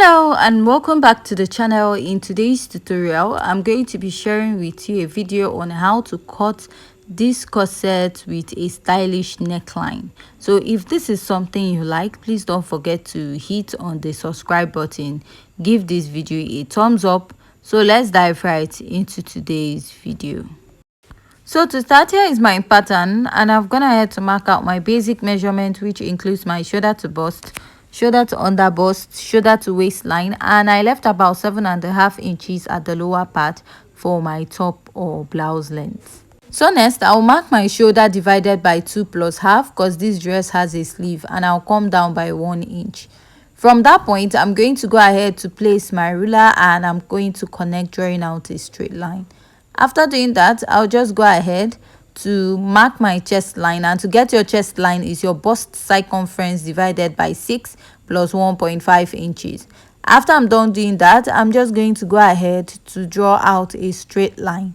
Hello and welcome back to the channel. In today's tutorial I'm going to be sharing with you a video on how to cut this corset with a stylish neckline. So if this is something you like, please don't forget to hit on the subscribe button, give this video a thumbs up. So let's dive right into today's video. So to start, here is my pattern, and I've gone ahead to mark out my basic measurement, which includes my shoulder to bust, shoulder to under bust, shoulder to waistline, and I left about 7.5 inches at the lower part for my top or blouse length. So next I'll mark my shoulder divided by 2 plus half, because this dress has a sleeve, and I'll come down by 1 inch. From that point I'm going to go ahead to place my ruler, and I'm going to connect, drawing out a straight line. After doing that, I'll just go ahead to mark my chest line, and to get your chest line is your bust circumference divided by 6 plus 1.5 inches. After I'm done doing that, I'm just going to go ahead to draw out a straight line.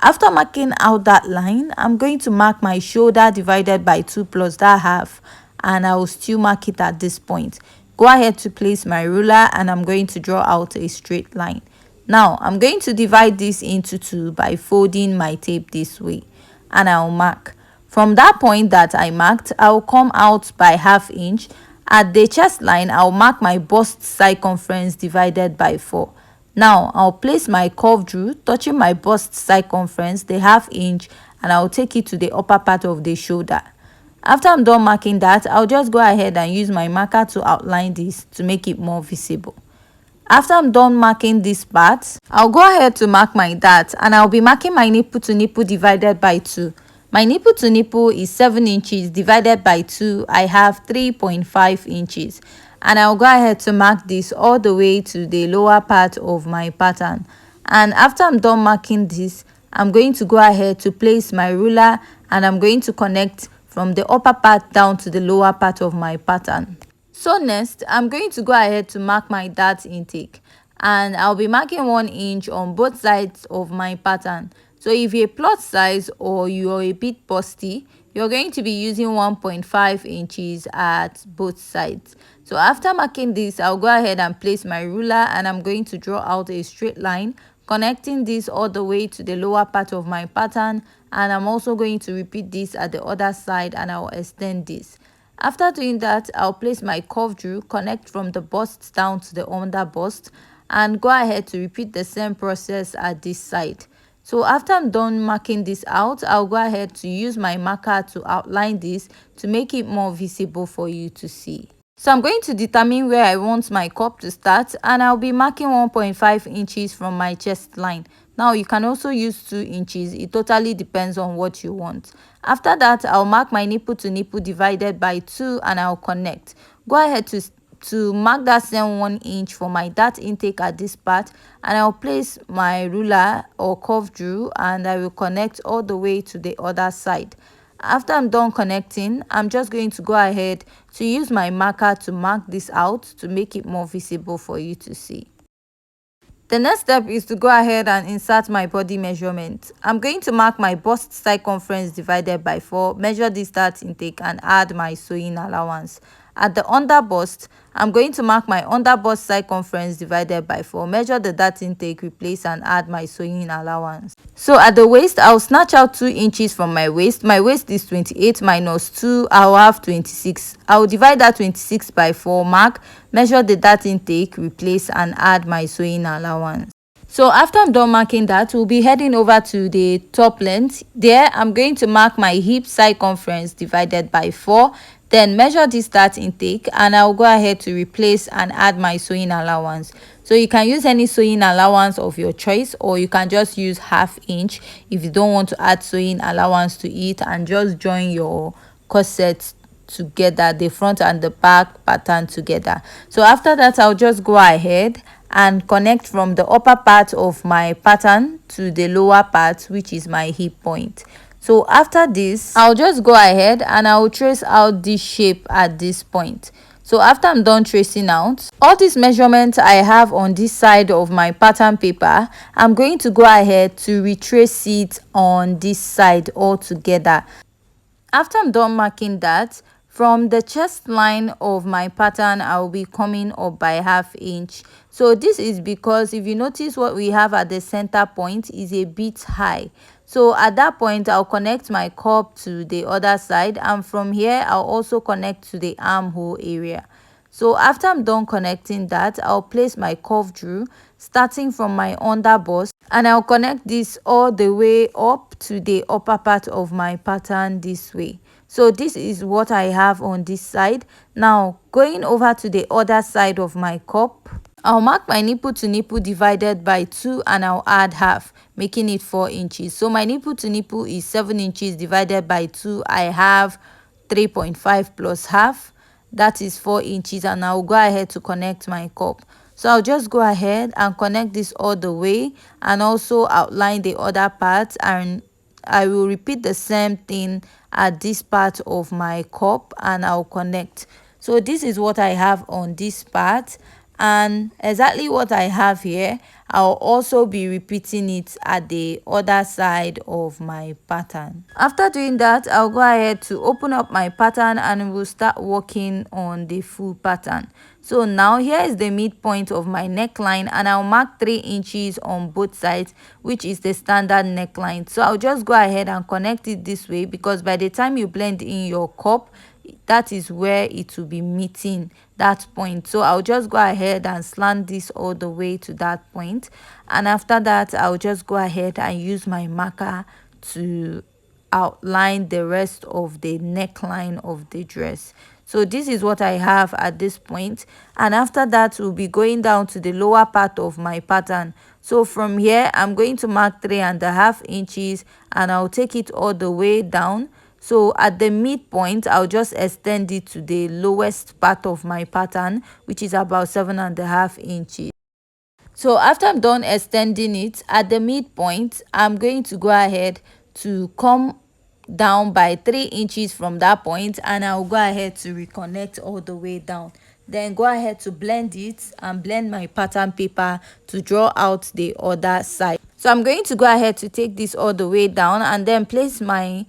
After marking out that line, I'm going to mark my shoulder divided by 2 plus that half, and I will still mark it at this point. Go ahead to place my ruler, and I'm going to draw out a straight line. Now I'm going to divide this into 2 by folding my tape this way, and I'll mark. From that point that I marked, I'll come out by ½ inch. At the chest line, I'll mark my bust circumference divided by 4. Now I'll place my curved rule touching my bust circumference, the ½ inch, and I'll take it to the upper part of the shoulder. After I'm done marking that, I'll just go ahead and use my marker to outline this to make it more visible. After I'm done marking this part, I'll go ahead to mark my dart, and I'll be marking my nipple to nipple divided by 2. My nipple to nipple is 7 inches divided by 2. I have 3.5 inches, and I'll go ahead to mark this all the way to the lower part of my pattern. And after I'm done marking this, I'm going to go ahead to place my ruler, and I'm going to connect from the upper part down to the lower part of my pattern. So next, I'm going to go ahead to mark my dart intake, and I'll be marking 1 inch on both sides of my pattern. So if you're a plus size or you're a bit busty, you're going to be using 1.5 inches at both sides. So after marking this, I'll go ahead and place my ruler, and I'm going to draw out a straight line, connecting this all the way to the lower part of my pattern, and I'm also going to repeat this at the other side, and I'll extend this. After doing that, I'll place my curved rule, connect from the bust down to the under bust, and go ahead to repeat the same process at this side. So after I'm done marking this out, I'll go ahead to use my marker to outline this to make it more visible for you to see. So I'm going to determine where I want my cup to start, and I'll be marking 1.5 inches from my chest line. Now you can also use 2 inches. It totally depends on what you want. After that, I'll mark my nipple to nipple divided by 2, and I'll connect. Go ahead to mark that same 1 inch for my dart intake at this part, and I'll place my ruler or curved rule, and I will connect all the way to the other side. After I'm done connecting, I'm just going to go ahead to use my marker to mark this out to make it more visible for you to see. The next step is to go ahead and insert my body measurement. I'm going to mark my bust circumference divided by 4, measure this dart intake, and add my sewing allowance. At the under bust, I'm going to mark my under bust circumference divided by 4, measure the dart intake, replace, and add my sewing allowance. So at the waist, I'll snatch out 2 inches from my waist. My waist is 28 minus 2, I'll have 26. I'll divide that 26 by 4, mark, measure the dart intake, replace, and add my sewing allowance. So after I'm done marking that, we'll be heading over to the top length. There, I'm going to mark my hip circumference divided by 4. Then measure this dart intake, and I'll go ahead to replace and add my sewing allowance. So you can use any sewing allowance of your choice, or you can just use ½ inch if you don't want to add sewing allowance to it, and just join your corset together, the front and the back pattern together. So after that, I'll just go ahead and connect from the upper part of my pattern to the lower part, which is my hip point. So after this, I'll just go ahead and I'll trace out this shape at this point. So after I'm done tracing out all these measurements I have on this side of my pattern paper, I'm going to go ahead to retrace it on this side all together. After I'm done marking that, From the chest line of my pattern, I will be coming up by 1/2 inch. So this is because if you notice, what we have at the center point is a bit high. So at that point, I'll connect my cup to the other side, and from here I'll also connect to the armhole area. So after I'm done connecting that, I'll place my curve drew starting from my underbust, and I'll connect this all the way up to the upper part of my pattern this way. So this is what I have on this side. Now going over to the other side of my cup, I'll mark my nipple to nipple divided by 2, and I'll add 1/2, making it 4 inches. So my nipple to nipple is 7 inches divided by 2. I have 3.5 plus 1/2, that is 4 inches, and I'll go ahead to connect my cup. So I'll just go ahead and connect this all the way, and also outline the other part, and I will repeat the same thing at this part of my cup, and I'll connect. So this is what I have on this part, and exactly what I have here, I'll also be repeating it at the other side of my pattern. After doing that, I'll go ahead to open up my pattern, and we'll start working on the full pattern. So now here is the midpoint of my neckline, and I'll mark 3 inches on both sides, which is the standard neckline. So I'll just go ahead and connect it this way, because by the time you blend in your cup, that is where it will be meeting that point. So I'll just go ahead and slant this all the way to that point, and after that I'll just go ahead and use my marker to outline the rest of the neckline of the dress. So this is what I have at this point, and after that we'll be going down to the lower part of my pattern. So from here I'm going to mark 3.5 inches, and I'll take it all the way down. So at the midpoint, I'll just extend it to the lowest part of my pattern, which is about 7.5 inches. So after I'm done extending it at the midpoint, I'm going to go ahead to come down by 3 inches from that point, and I'll go ahead to reconnect all the way down. Then go ahead to blend it, and blend my pattern paper to draw out the other side. So I'm going to go ahead to take this all the way down, and then place my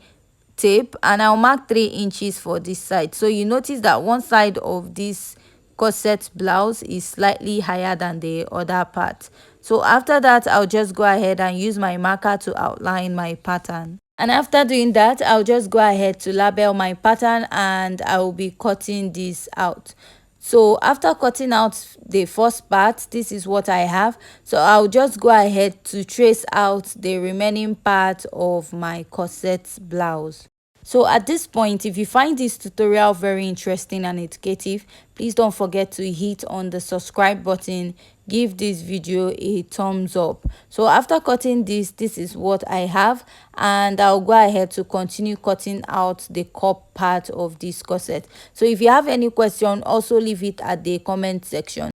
tape, and I'll mark 3 inches for this side. So you notice that one side of this corset blouse is slightly higher than the other part. So after that, I'll just go ahead and use my marker to outline my pattern. And after doing that, I'll just go ahead to label my pattern, and I will be cutting this out. So after cutting out the first part, this is what I have. So I'll just go ahead to trace out the remaining part of my corset blouse. So at this point, if you find this tutorial very interesting and educative, please don't forget to hit on the subscribe button, give this video a thumbs up. So after cutting this is what I have, and I'll go ahead to continue cutting out the cup part of this corset. So if you have any question, also leave it at the comment section.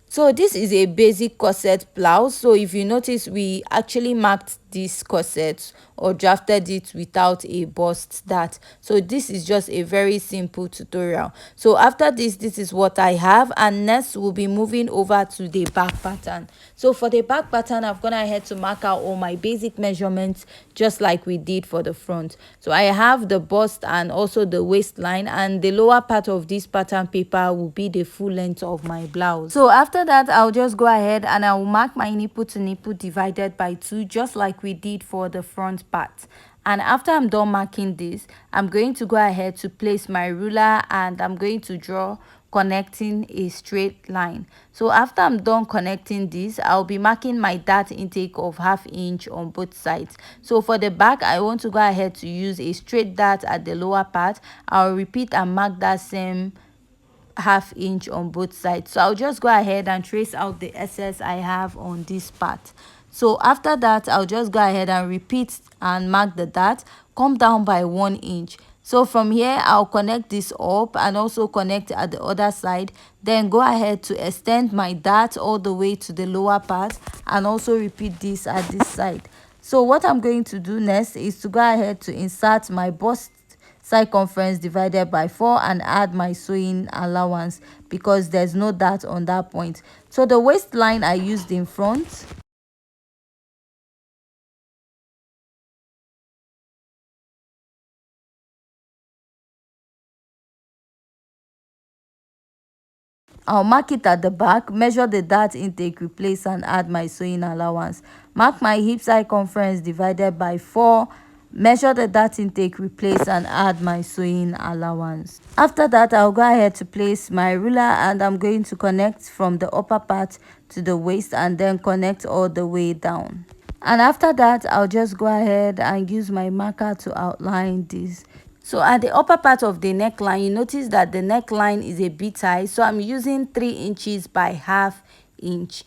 So this is a basic corset blouse. So if you notice, we actually marked this corset or drafted it without a bust dart. So this is just a very simple tutorial. So after this is what I have, and next we'll be moving over to the back pattern. So for the back pattern, I've gone ahead to mark out all my basic measurements just like we did for the front. So I have the bust and also the waistline, and the lower part of this pattern paper will be the full length of my blouse. So after that, I'll just go ahead and I'll mark my nipple to nipple divided by 2, just like we did for the front part. And after I'm done marking this, I'm going to go ahead to place my ruler, and I'm going to draw connecting a straight line. So after I'm done connecting this, I'll be marking my dart intake of 1/2 inch on both sides. So for the back, I want to go ahead to use a straight dart at the lower part. I'll repeat and mark that same 1/2 inch on both sides. So I'll just go ahead and trace out the excess I have on this part. So after that, I'll just go ahead and repeat and mark the dart, come down by 1 inch. So from here, I'll connect this up and also connect at the other side. Then go ahead to extend my dart all the way to the lower part, and also repeat this at this side. So what I'm going to do next is to go ahead to insert my bust circumference divided by 4 and add my sewing allowance, because there's no dart on that point. So the waistline I used in front, I'll mark it at the back, measure the dart intake, replace and add my sewing allowance. Mark my hip circumference divided by 4, measure the dart intake, replace and add my sewing allowance. After that, I'll go ahead to place my ruler and I'm going to connect from the upper part to the waist and then connect all the way down. And after that, I'll just go ahead and use my marker to outline this. So at the upper part of the neckline, you notice that the neckline is a bit high, so I'm using 3 inches by ½ inch,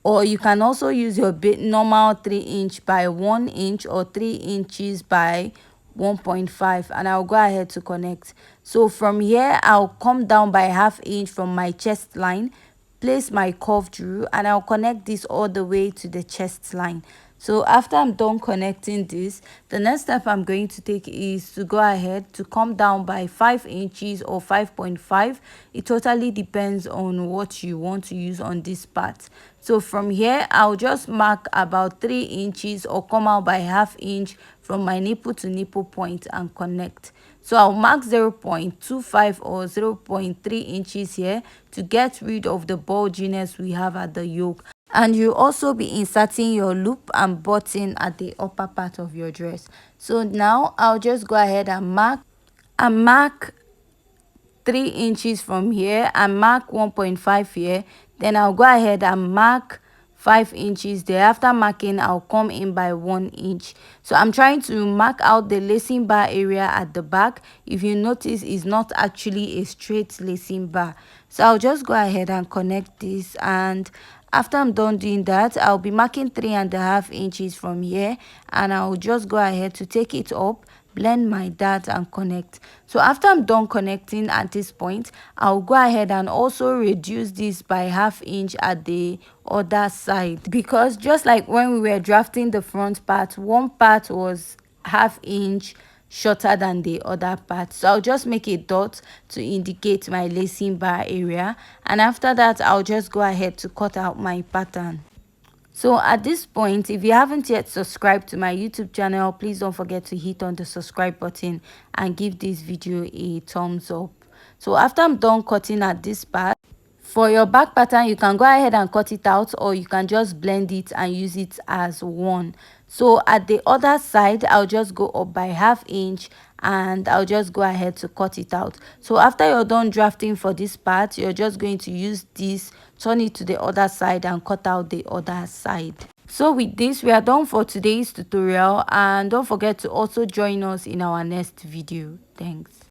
or you can also use your normal 3 inch by 1 inch or 3 inches by 1.5, and I'll go ahead to connect. So from here, I'll come down by ½ inch from my chest line, place my curved rule, and I'll connect this all the way to the chest line. So after I'm done connecting this, the next step I'm going to take is to go ahead to come down by 5 inches or 5.5. It totally depends on what you want to use on this part. So from here, I'll just mark about 3 inches or come out by ½ inch from my nipple to nipple point and connect. So I'll mark 0.25 or 0.3 inches here to get rid of the bulginess we have at the yoke. And you also be inserting your loop and button at the upper part of your dress. So now I'll just go ahead and mark 3 inches from here and mark 1.5 here. Then I'll go ahead and mark 5 inches there. After marking, I'll come in by 1 inch. So I'm trying to mark out the lacing bar area at the back. If you notice, it's not actually a straight lacing bar. So I'll just go ahead and connect this, and after I'm done doing that, I'll be marking 3.5 inches from here, and I'll just go ahead to take it up, blend my dart and connect. So after I'm done connecting at this point, I'll go ahead and also reduce this by ½ inch at the other side, because just like when we were drafting the front part, one part was ½ inch shorter than the other part. So I'll just make a dot to indicate my lacing bar area, and after that I'll just go ahead to cut out my pattern. So at this point, if you haven't yet subscribed to my YouTube channel, please don't forget to hit on the subscribe button and give this video a thumbs up. So after I'm done cutting at this part, for your back pattern, you can go ahead and cut it out, or you can just blend it and use it as one. So at the other side, I'll just go up by ½ inch and I'll just go ahead to cut it out. So after you're done drafting for this part, you're just going to use this, turn it to the other side and cut out the other side. So with this, we are done for today's tutorial, and don't forget to also join us in our next video. Thanks.